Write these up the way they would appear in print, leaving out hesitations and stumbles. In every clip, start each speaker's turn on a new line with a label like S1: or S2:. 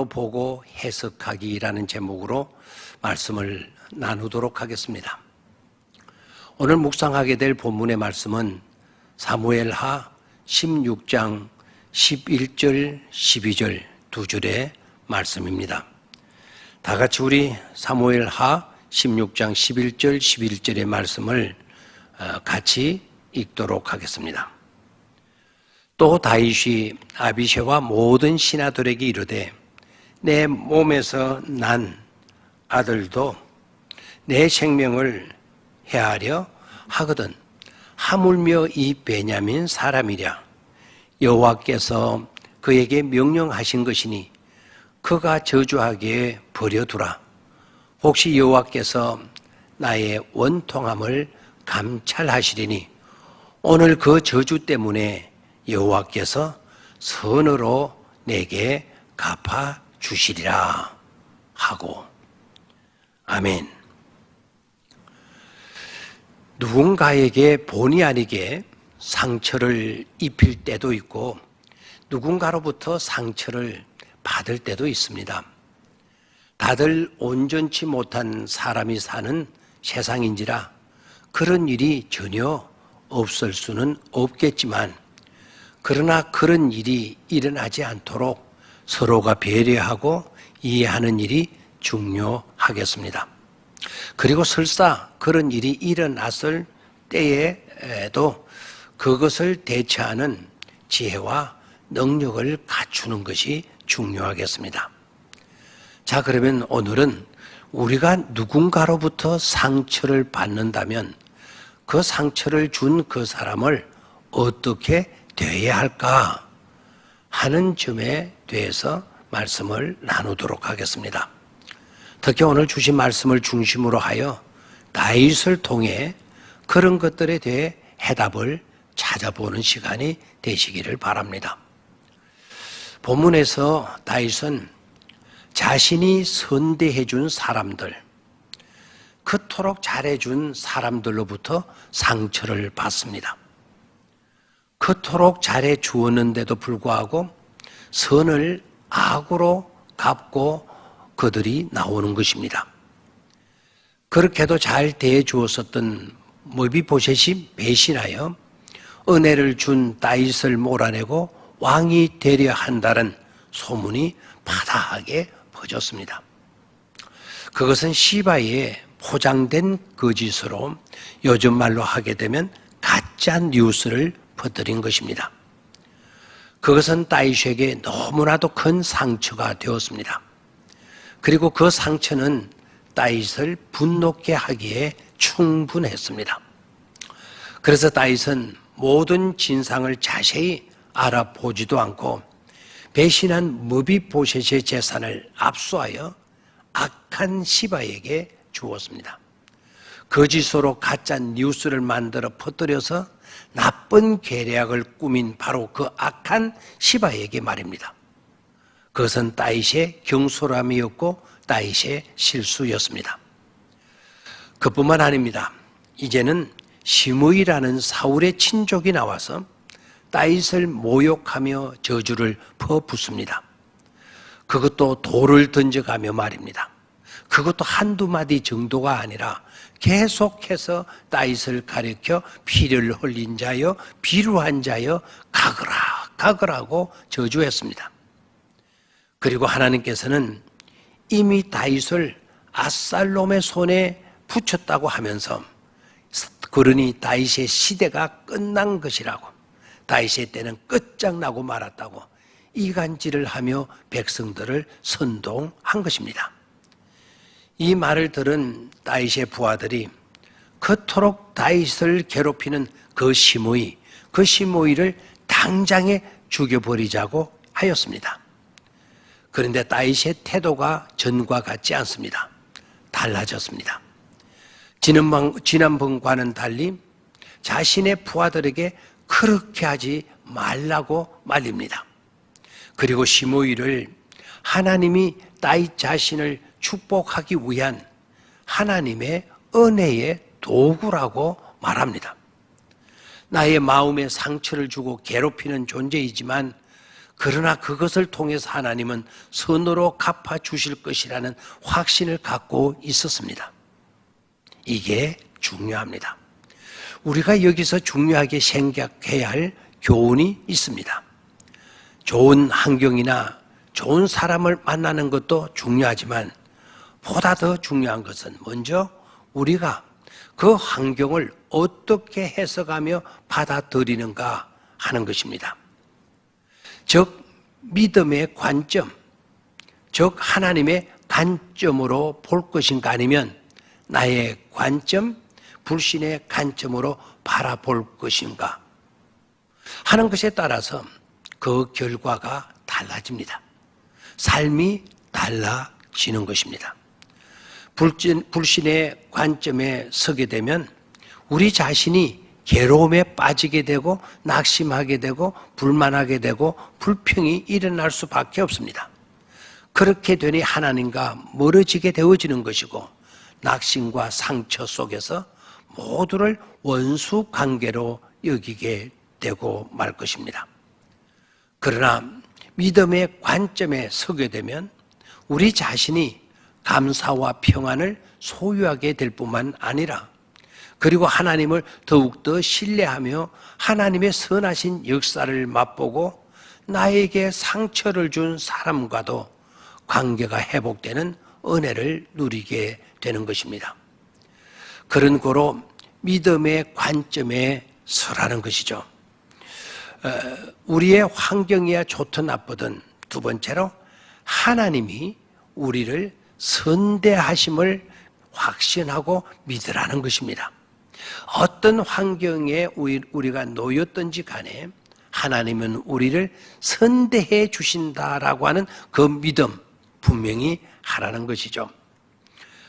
S1: 눈으로 보고 해석하기라는 제목으로 말씀을 나누도록 하겠습니다. 오늘 묵상하게 될 본문의 말씀은 사무엘하 16장 11절, 12절 두 줄의 말씀입니다. 다 같이 우리 사무엘하 16장 11절, 11절의 말씀을 같이 읽도록 하겠습니다. 또 다윗이 아비새와 모든 신하들에게 이르되 내 몸에서 난 아들도 내 생명을 해하려 하거든 하물며 이 베냐민 사람이랴. 여호와께서 그에게 명령하신 것이니 그가 저주하기에 버려두라. 혹시 여호와께서 나의 원통함을 감찰하시리니 오늘 그 저주 때문에 여호와께서 선으로 내게 갚아주시리라 하고. 아멘. 누군가에게 본의 아니게 상처를 입힐 때도 있고 누군가로부터 상처를 받을 때도 있습니다. 다들 온전치 못한 사람이 사는 세상인지라 그런 일이 전혀 없을 수는 없겠지만 그러나 그런 일이 일어나지 않도록 서로가 배려하고 이해하는 일이 중요하겠습니다. 그리고 설사 그런 일이 일어났을 때에도 그것을 대처하는 지혜와 능력을 갖추는 것이 중요하겠습니다. 자, 그러면 오늘은 우리가 누군가로부터 상처를 받는다면 그 상처를 준 그 사람을 어떻게 대해야 할까 하는 점에 대해서 말씀을 나누도록 하겠습니다. 특히 오늘 주신 말씀을 중심으로 하여 다윗을 통해 그런 것들에 대해 해답을 찾아보는 시간이 되시기를 바랍니다. 본문에서 다윗은 자신이 선대해 준 사람들, 그토록 잘해준 사람들로부터 상처를 받습니다. 그토록 잘해 주었는데도 불구하고 선을 악으로 갚고 그들이 나오는 것입니다. 그렇게도 잘 대해 주었었던 무비보셋이 배신하여 은혜를 준 다윗을 몰아내고 왕이 되려 한다는 소문이 바다하게 퍼졌습니다. 그것은 시바에 포장된 거짓으로 요즘 말로 하게 되면 가짜 뉴스를 퍼뜨린 것입니다. 그것은 다윗에게 너무나도 큰 상처가 되었습니다. 그리고 그 상처는 다윗을 분노케 하기에 충분했습니다. 그래서 다윗은 모든 진상을 자세히 알아보지도 않고 배신한 무비보셋의 재산을 압수하여 악한 시바에게 주었습니다. 거짓으로 가짜 뉴스를 만들어 퍼뜨려서 나쁜 계략을 꾸민 바로 그 악한 시바에게 말입니다. 그것은 다윗의 경솔함이었고 다윗의 실수였습니다. 그뿐만 아닙니다. 이제는 시므이라는 사울의 친족이 나와서 다윗을 모욕하며 저주를 퍼붓습니다. 그것도 돌을 던져가며 말입니다. 그것도 한두 마디 정도가 아니라 계속해서 다윗을 가리켜 피를 흘린 자여 비루한 자여 가거라고 저주했습니다. 그리고 하나님께서는 이미 다윗을 압살롬의 손에 붙였다고 하면서 그러니 다윗의 시대가 끝난 것이라고, 다윗의 때는 끝장나고 말았다고 이간질을 하며 백성들을 선동한 것입니다. 이 말을 들은 다윗의 부하들이 그토록 다윗을 괴롭히는 그 시므이를 당장에 죽여버리자고 하였습니다. 그런데 다윗의 태도가 전과 같지 않습니다. 달라졌습니다. 지난번과는 달리 자신의 부하들에게 그렇게 하지 말라고 말립니다. 그리고 시므이를 하나님이 다윗 자신을 축복하기 위한 하나님의 은혜의 도구라고 말합니다. 나의 마음에 상처를 주고 괴롭히는 존재이지만 그러나 그것을 통해서 하나님은 선으로 갚아 주실 것이라는 확신을 갖고 있었습니다. 이게 중요합니다. 우리가 여기서 중요하게 생각해야 할 교훈이 있습니다. 좋은 환경이나 좋은 사람을 만나는 것도 중요하지만 보다 더 중요한 것은 먼저 우리가 그 환경을 어떻게 해석하며 받아들이는가 하는 것입니다. 즉 믿음의 관점, 즉 하나님의 관점으로 볼 것인가 아니면 나의 관점, 불신의 관점으로 바라볼 것인가 하는 것에 따라서 그 결과가 달라집니다. 삶이 달라지는 것입니다. 불신의 관점에 서게 되면 우리 자신이 괴로움에 빠지게 되고 낙심하게 되고 불만하게 되고 불평이 일어날 수밖에 없습니다. 그렇게 되니 하나님과 멀어지게 되어지는 것이고 낙심과 상처 속에서 모두를 원수 관계로 여기게 되고 말 것입니다. 그러나 믿음의 관점에 서게 되면 우리 자신이 감사와 평안을 소유하게 될 뿐만 아니라 그리고 하나님을 더욱더 신뢰하며 하나님의 선하신 역사를 맛보고 나에게 상처를 준 사람과도 관계가 회복되는 은혜를 누리게 되는 것입니다. 그런 고로 믿음의 관점에 서라는 것이죠. 우리의 환경이야 좋든 나쁘든 두 번째로 하나님이 우리를 선대하심을 확신하고 믿으라는 것입니다. 어떤 환경에 우리가 놓였든지 간에 하나님은 우리를 선대해 주신다라고 하는 그 믿음 분명히 하라는 것이죠.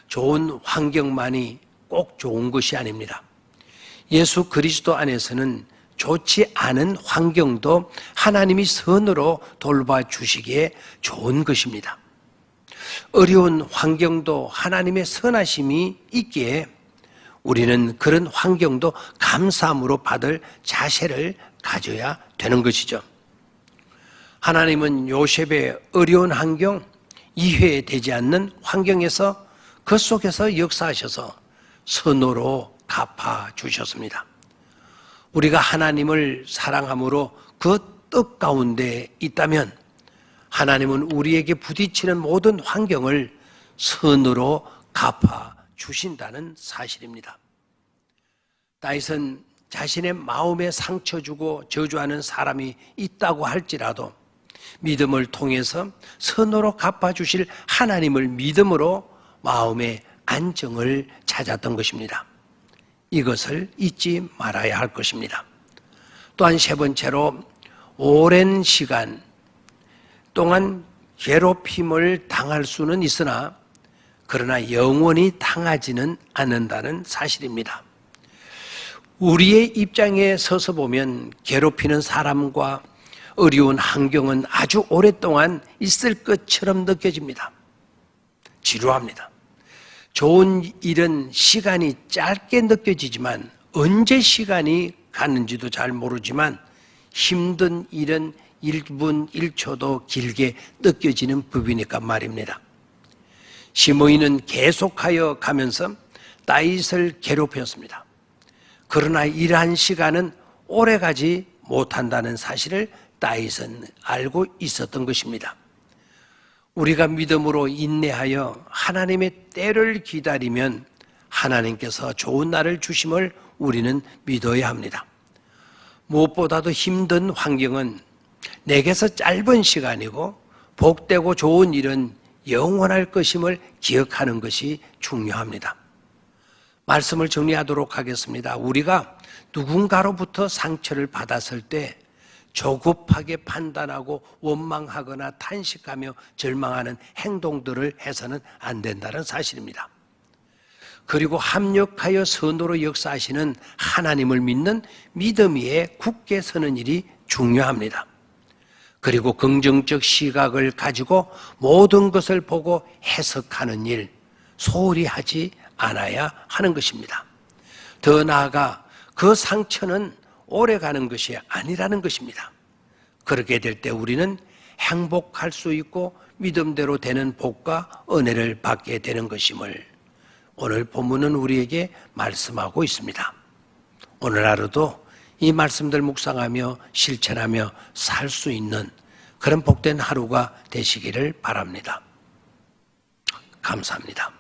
S1: 좋은 환경만이 꼭 좋은 것이 아닙니다. 예수 그리스도 안에서는 좋지 않은 환경도 하나님이 선으로 돌봐주시기에 좋은 것입니다. 어려운 환경도 하나님의 선하심이 있기에 우리는 그런 환경도 감사함으로 받을 자세를 가져야 되는 것이죠. 하나님은 요셉의 어려운 환경, 이해되지 않는 환경에서 그 속에서 역사하셔서 선으로 갚아주셨습니다. 우리가 하나님을 사랑함으로 그 뜻 가운데 있다면 하나님은 우리에게 부딪히는 모든 환경을 선으로 갚아주신다는 사실입니다. 다윗은 자신의 마음에 상처 주고 저주하는 사람이 있다고 할지라도 믿음을 통해서 선으로 갚아주실 하나님을 믿음으로 마음의 안정을 찾았던 것입니다. 이것을 잊지 말아야 할 것입니다. 또한 세 번째로 오랜 시간 동안 괴롭힘을 당할 수는 있으나 그러나 영원히 당하지는 않는다는 사실입니다. 우리의 입장에 서서 보면 괴롭히는 사람과 어려운 환경은 아주 오랫동안 있을 것처럼 느껴집니다. 지루합니다. 좋은 일은 시간이 짧게 느껴지지만 언제 시간이 갔는지도 잘 모르지만 힘든 일은 1분 1초도 길게 느껴지는 법이니까 말입니다. 시므이는 계속하여 가면서 다윗을 괴롭혔습니다. 그러나 이러한 시간은 오래가지 못한다는 사실을 다윗은 알고 있었던 것입니다. 우리가 믿음으로 인내하여 하나님의 때를 기다리면 하나님께서 좋은 날을 주심을 우리는 믿어야 합니다. 무엇보다도 힘든 환경은 내게서 짧은 시간이고 복되고 좋은 일은 영원할 것임을 기억하는 것이 중요합니다. 말씀을 정리하도록 하겠습니다. 우리가 누군가로부터 상처를 받았을 때 조급하게 판단하고 원망하거나 탄식하며 절망하는 행동들을 해서는 안 된다는 사실입니다. 그리고 합력하여 선으로 역사하시는 하나님을 믿는 믿음 위에 굳게 서는 일이 중요합니다. 그리고 긍정적 시각을 가지고 모든 것을 보고 해석하는 일, 소홀히 하지 않아야 하는 것입니다. 더 나아가 그 상처는 오래가는 것이 아니라는 것입니다. 그렇게 될 때 우리는 행복할 수 있고 믿음대로 되는 복과 은혜를 받게 되는 것임을 오늘 본문은 우리에게 말씀하고 있습니다. 오늘 하루도 이 말씀들 묵상하며 실천하며 살 수 있는 그런 복된 하루가 되시기를 바랍니다. 감사합니다.